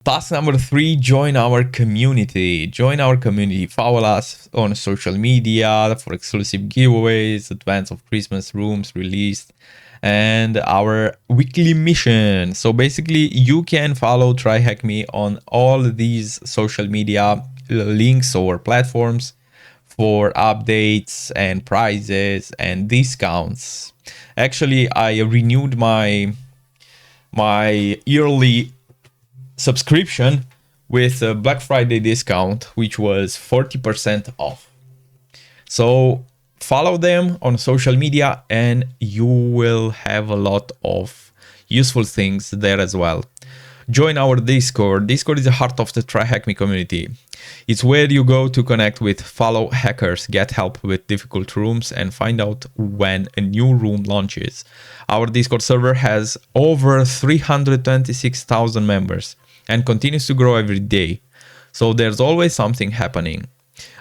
Task number 3, join our community. Join our community. Follow us on social media for exclusive giveaways, advance of Christmas rooms released, and our weekly mission. So basically, you can follow TryHackMe on all these social media links or platforms for updates and prizes and discounts. Actually, I renewed my yearly subscription with a Black Friday discount, which was 40% off. So follow them on social media and you will have a lot of useful things there as well. Join our Discord. Discord is the heart of the TryHackMe community. It's where you go to connect with fellow hackers, get help with difficult rooms, and find out when a new room launches. Our Discord server has over 326,000 members and continues to grow every day. So there's always something happening.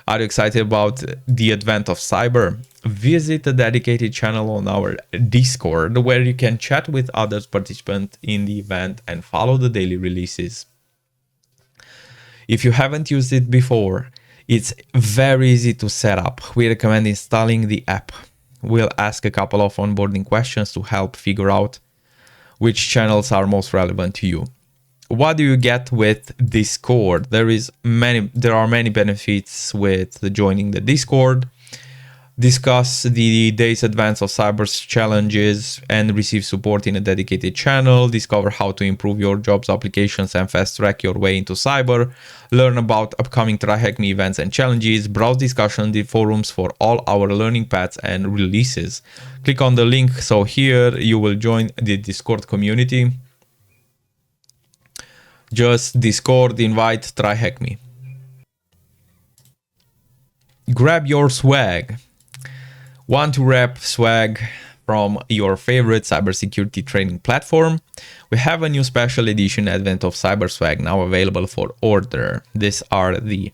Are you excited about the advent of cyber? Visit a dedicated channel on our Discord where you can chat with other participants in the event and follow the daily releases. If you haven't used it before, it's very easy to set up. We recommend installing the app. We'll ask a couple of onboarding questions to help figure out which channels are most relevant to you. What do you get with Discord? There are many benefits with joining the Discord. Discuss the day's advance of cyber's challenges and receive support in a dedicated channel. Discover how to improve your job's applications and fast track your way into cyber. Learn about upcoming TryHackMe events and challenges. Browse discussion the forums for all our learning paths and releases. Click on the link. So here you will join the Discord community. Just Discord, invite, TryHackMe. Grab your swag. Want to rep swag from your favorite cybersecurity training platform? We have a new special edition Advent of Cyber Swag now available for order. These are the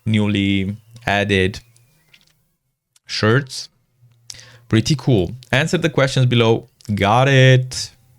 newly added shirts. Pretty cool. Answer the questions below. Got it.